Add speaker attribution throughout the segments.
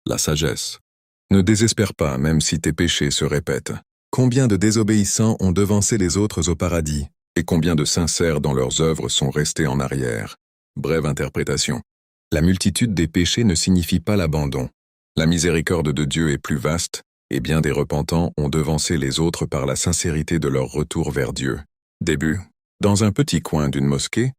Speaker 1: La sagesse. Ne désespère pas même si tes péchés se répètent. Combien de désobéissants ont devancé les autres au paradis, et combien de sincères dans leurs œuvres sont restés en arrière. Brève interprétation. La multitude des péchés ne signifie pas l'abandon. La miséricorde de Dieu est plus vaste, et bien des repentants ont devancé les autres par la sincérité de leur retour vers Dieu. Début. Dans un petit coin d'une mosquée,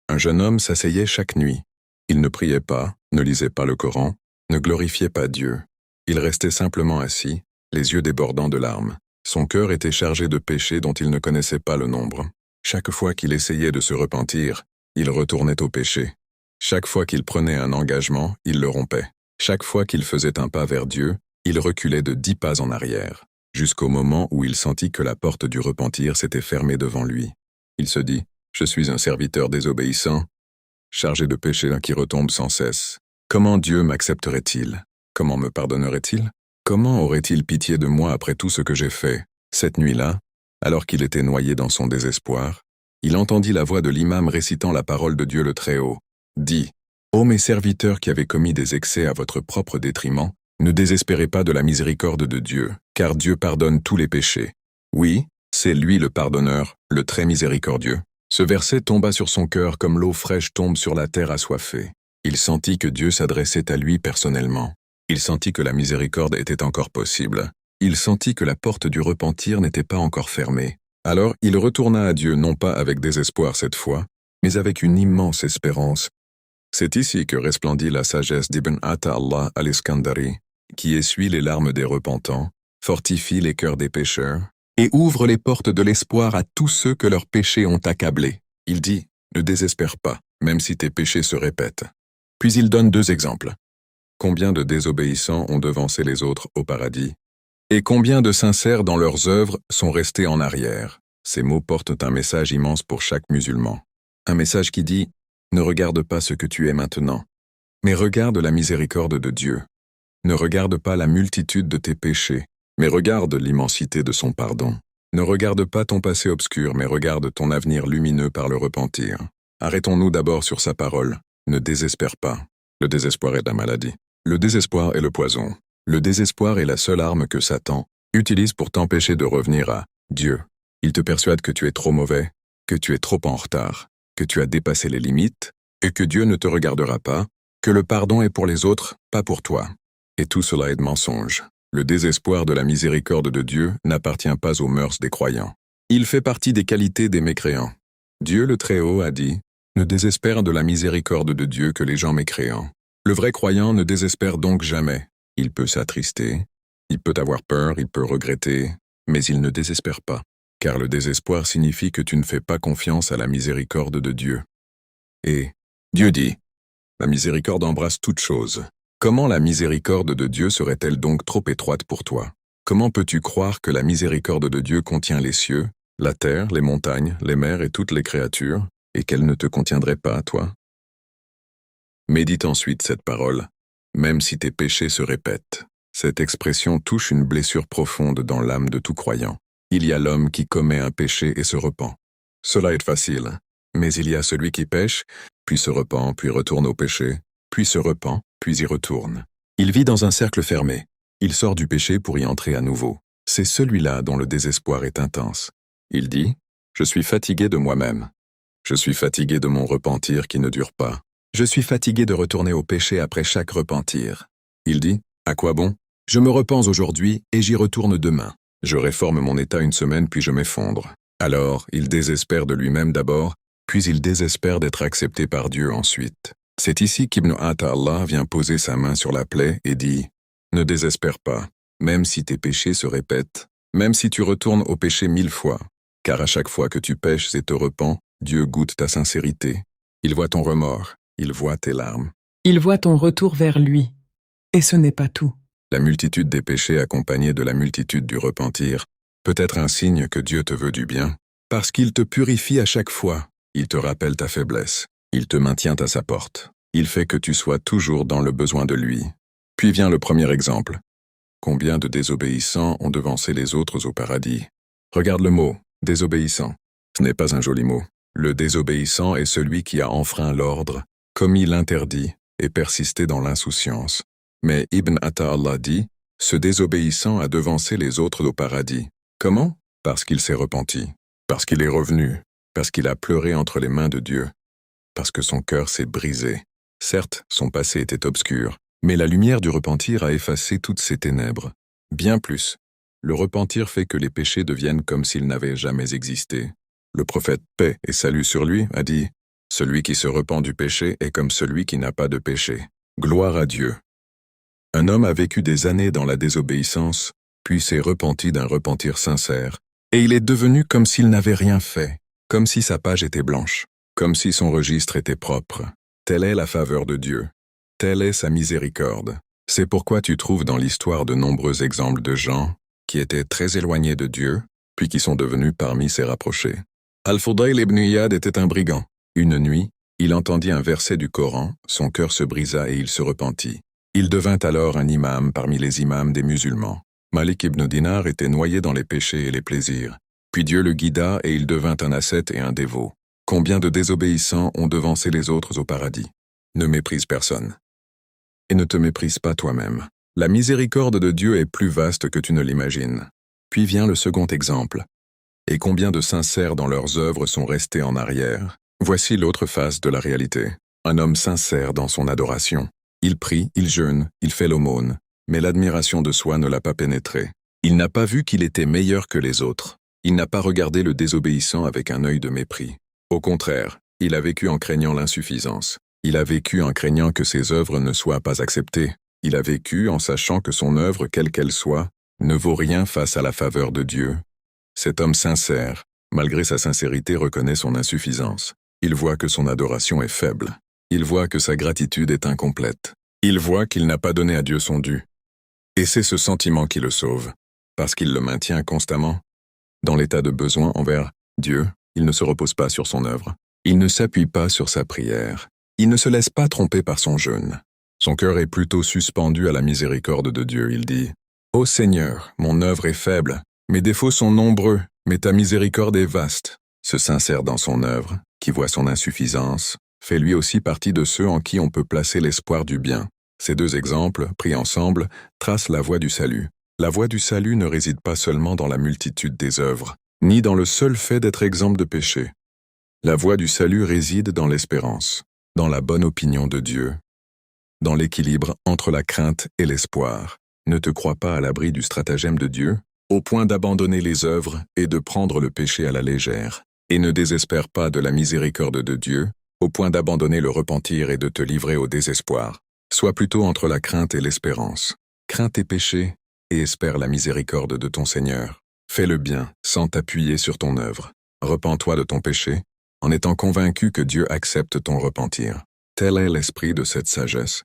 Speaker 1: un jeune homme s'asseyait chaque nuit. Il ne priait pas, ne lisait pas le Coran, ne glorifiait pas Dieu. Il restait simplement assis, les yeux débordant de larmes. Son cœur était chargé de péchés dont il ne connaissait pas le nombre. Chaque fois qu'il essayait de se repentir, il retournait au péché. Chaque fois qu'il prenait un engagement, il le rompait. Chaque fois qu'il faisait un pas vers Dieu, il reculait de 10 pas en arrière, jusqu'au moment où il sentit que la porte du repentir s'était fermée devant lui. Il se dit, « Je suis un serviteur désobéissant, chargé de péchés qui retombe sans cesse. Comment Dieu m'accepterait-il? Comment me pardonnerait-il? Comment aurait-il pitié de moi après tout ce que j'ai fait ?» Cette nuit-là, alors qu'il était noyé dans son désespoir, il entendit la voix de l'imam récitant la parole de Dieu le Très-Haut. Dit, « Ô mes serviteurs qui avez commis des excès à votre propre détriment, ne désespérez pas de la miséricorde de Dieu, car Dieu pardonne tous les péchés. Oui, c'est lui le pardonneur, le très miséricordieux. » Ce verset tomba sur son cœur comme l'eau fraîche tombe sur la terre assoiffée. Il sentit que Dieu s'adressait à lui personnellement. Il sentit que la miséricorde était encore possible. Il sentit que la porte du repentir n'était pas encore fermée. Alors il retourna à Dieu non pas avec désespoir cette fois, mais avec une immense espérance. C'est ici que resplendit la sagesse d'Ibn Ata'Allah al-Iskandari, qui essuie les larmes des repentants, fortifie les cœurs des pécheurs, et ouvre les portes de l'espoir à tous ceux que leurs péchés ont accablés. Il dit, ne désespère pas, même si tes péchés se répètent. Puis il donne 2 exemples. Combien de désobéissants ont devancé les autres au paradis? Et combien de sincères dans leurs œuvres sont restés en arrière? Ces mots portent un message immense pour chaque musulman. Un message qui dit, ne regarde pas ce que tu es maintenant, mais regarde la miséricorde de Dieu. Ne regarde pas la multitude de tes péchés, mais regarde l'immensité de son pardon. Ne regarde pas ton passé obscur, mais regarde ton avenir lumineux par le repentir. Arrêtons-nous d'abord sur sa parole. Ne désespère pas. Le désespoir est la maladie. Le désespoir est le poison. Le désespoir est la seule arme que Satan utilise pour t'empêcher de revenir à Dieu. Il te persuade que tu es trop mauvais, que tu es trop en retard, que tu as dépassé les limites, et que Dieu ne te regardera pas, que le pardon est pour les autres, pas pour toi. Et tout cela est de mensonge. Le désespoir de la miséricorde de Dieu n'appartient pas aux mœurs des croyants. Il fait partie des qualités des mécréants. Dieu le Très-Haut a dit, « Ne désespère de la miséricorde de Dieu que les gens mécréants. » Le vrai croyant ne désespère donc jamais. Il peut s'attrister, il peut avoir peur, il peut regretter, mais il ne désespère pas, car le désespoir signifie que tu ne fais pas confiance à la miséricorde de Dieu. Et Dieu dit, « La miséricorde embrasse toute chose. » Comment la miséricorde de Dieu serait-elle donc trop étroite pour toi? Comment peux-tu croire que la miséricorde de Dieu contient les cieux, la terre, les montagnes, les mers et toutes les créatures, et qu'elle ne te contiendrait pas, toi? Médite ensuite cette parole, même si tes péchés se répètent. Cette expression touche une blessure profonde dans l'âme de tout croyant. Il y a l'homme qui commet un péché et se repent. Cela est facile, mais il y a celui qui pêche, puis se repent, puis retourne au péché, puis se repent, puis y retourne. Il vit dans un cercle fermé. Il sort du péché pour y entrer à nouveau. C'est celui-là dont le désespoir est intense. Il dit, « Je suis fatigué de moi-même. Je suis fatigué de mon repentir qui ne dure pas. Je suis fatigué de retourner au péché après chaque repentir. » Il dit, « À quoi bon? Je me repens aujourd'hui et j'y retourne demain. Je réforme mon état une semaine puis je m'effondre. » Alors, il désespère de lui-même d'abord, puis il désespère d'être accepté par Dieu ensuite. C'est ici qu'Ibn Ata'Allah vient poser sa main sur la plaie et dit, « Ne désespère pas, même si tes péchés se répètent, même si tu retournes au péché 1000 fois, car à chaque fois que tu pèches et te repens, Dieu goûte ta sincérité. Il voit ton remords, il voit tes larmes.
Speaker 2: Il voit ton retour vers lui. Et ce n'est pas tout.
Speaker 1: La multitude des péchés accompagnée de la multitude du repentir peut être un signe que Dieu te veut du bien, parce qu'il te purifie à chaque fois. Il te rappelle ta faiblesse. Il te maintient à sa porte. Il fait que tu sois toujours dans le besoin de lui. Puis vient le premier exemple. Combien de désobéissants ont devancé les autres au paradis? Regarde le mot, désobéissant. Ce n'est pas un joli mot. Le désobéissant est celui qui a enfreint l'ordre, commis l'interdit et persisté dans l'insouciance. Mais Ibn Atta'Allah dit, ce désobéissant a devancé les autres au paradis. Comment? Parce qu'il s'est repenti, parce qu'il est revenu, parce qu'il a pleuré entre les mains de Dieu, parce que son cœur s'est brisé. Certes, son passé était obscur, mais la lumière du repentir a effacé toutes ces ténèbres. Bien plus, le repentir fait que les péchés deviennent comme s'ils n'avaient jamais existé. Le prophète, paix et salut sur lui, a dit « Celui qui se repent du péché est comme celui qui n'a pas de péché. Gloire à Dieu ». Un homme a vécu des années dans la désobéissance, puis s'est repenti d'un repentir sincère, et il est devenu comme s'il n'avait rien fait, comme si sa page était blanche, comme si son registre était propre. Telle est la faveur de Dieu. Telle est sa miséricorde. C'est pourquoi tu trouves dans l'histoire de nombreux exemples de gens qui étaient très éloignés de Dieu, puis qui sont devenus parmi ses rapprochés. Al-Fudayl ibn Iyad était un brigand. Une nuit, il entendit un verset du Coran, son cœur se brisa et il se repentit. Il devint alors un imam parmi les imams des musulmans. Malik ibn Dinar était noyé dans les péchés et les plaisirs. Puis Dieu le guida et il devint un ascète et un dévot. Combien de désobéissants ont devancé les autres au paradis? Ne méprise personne. Et ne te méprise pas toi-même. La miséricorde de Dieu est plus vaste que tu ne l'imagines. Puis vient le second exemple. Et combien de sincères dans leurs œuvres sont restés en arrière? Voici l'autre face de la réalité. Un homme sincère dans son adoration. Il prie, il jeûne, il fait l'aumône, mais l'admiration de soi ne l'a pas pénétré. Il n'a pas vu qu'il était meilleur que les autres. Il n'a pas regardé le désobéissant avec un œil de mépris. Au contraire, il a vécu en craignant l'insuffisance. Il a vécu en craignant que ses œuvres ne soient pas acceptées. Il a vécu en sachant que son œuvre, quelle qu'elle soit, ne vaut rien face à la faveur de Dieu. Cet homme sincère, malgré sa sincérité, reconnaît son insuffisance. Il voit que son adoration est faible. Il voit que sa gratitude est incomplète. Il voit qu'il n'a pas donné à Dieu son dû. Et c'est ce sentiment qui le sauve, parce qu'il le maintient constamment. Dans l'état de besoin envers Dieu, il ne se repose pas sur son œuvre. Il ne s'appuie pas sur sa prière. Il ne se laisse pas tromper par son jeûne. Son cœur est plutôt suspendu à la miséricorde de Dieu. Il dit « Ô Seigneur, mon œuvre est faible, mes défauts sont nombreux, mais ta miséricorde est vaste. » Se sincère dans son œuvre, qui voit son insuffisance, fait lui aussi partie de ceux en qui on peut placer l'espoir du bien. Ces deux exemples, pris ensemble, tracent la voie du salut. La voie du salut ne réside pas seulement dans la multitude des œuvres, ni dans le seul fait d'être exempt de péché. La voie du salut réside dans l'espérance, dans la bonne opinion de Dieu, dans l'équilibre entre la crainte et l'espoir. Ne te crois pas à l'abri du stratagème de Dieu, au point d'abandonner les œuvres et de prendre le péché à la légère, et ne désespère pas de la miséricorde de Dieu, au point d'abandonner le repentir et de te livrer au désespoir. Sois plutôt entre la crainte et l'espérance. Crains tes péchés et espère la miséricorde de ton Seigneur. Fais le bien sans t'appuyer sur ton œuvre. Repens-toi de ton péché, en étant convaincu que Dieu accepte ton repentir. Tel est l'esprit de cette sagesse.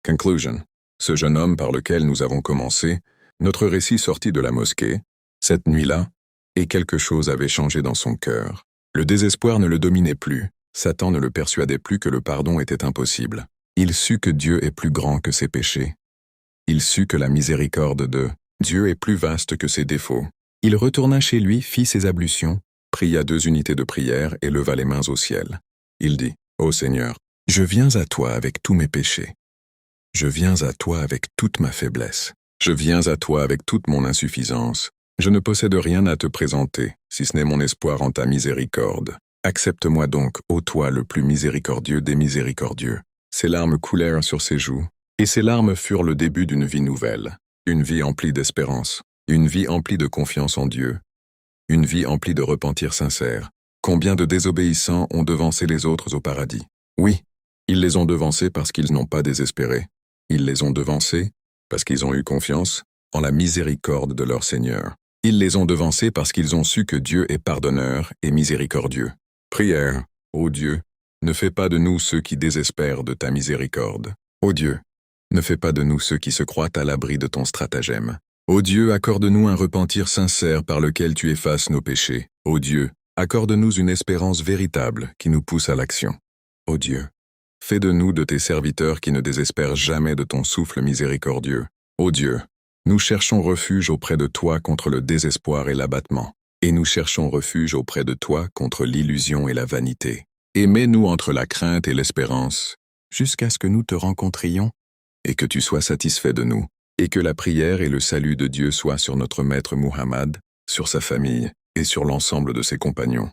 Speaker 1: Conclusion. Ce jeune homme par lequel nous avons commencé, notre récit sortit de la mosquée, cette nuit-là, et quelque chose avait changé dans son cœur. Le désespoir ne le dominait plus. Satan ne le persuadait plus que le pardon était impossible. Il sut que Dieu est plus grand que ses péchés. Il sut que la miséricorde de Dieu est plus vaste que ses défauts. Il retourna chez lui, fit ses ablutions, pria 2 unités de prière et leva les mains au ciel. Il dit, « Ô Seigneur, je viens à toi avec tous mes péchés. Je viens à toi avec toute ma faiblesse. Je viens à toi avec toute mon insuffisance. Je ne possède rien à te présenter, si ce n'est mon espoir en ta miséricorde. Accepte-moi donc, ô toi le plus miséricordieux des miséricordieux. » Ses larmes coulèrent sur ses joues, et ces larmes furent le début d'une vie nouvelle, une vie emplie d'espérance, une vie emplie de confiance en Dieu, une vie emplie de repentir sincère. Combien de désobéissants ont devancé les autres au paradis? Oui, ils les ont devancés parce qu'ils n'ont pas désespéré. Ils les ont devancés parce qu'ils ont eu confiance en la miséricorde de leur Seigneur. Ils les ont devancés parce qu'ils ont su que Dieu est pardonneur et miséricordieux. Prière, ô Dieu, ne fais pas de nous ceux qui désespèrent de ta miséricorde. Ô Dieu, ne fais pas de nous ceux qui se croient à l'abri de ton stratagème. Ô Dieu, accorde-nous un repentir sincère par lequel tu effaces nos péchés. Ô Dieu, accorde-nous une espérance véritable qui nous pousse à l'action. Ô Dieu, fais de nous de tes serviteurs qui ne désespèrent jamais de ton souffle miséricordieux. Ô Dieu, nous cherchons refuge auprès de toi contre le désespoir et l'abattement, et nous cherchons refuge auprès de toi contre l'illusion et la vanité. Et mets-nous entre la crainte et l'espérance, jusqu'à ce que nous te rencontrions et que tu sois satisfait de nous, et que la prière et le salut de Dieu soient sur notre maître Muhammad, sur sa famille et sur l'ensemble de ses compagnons.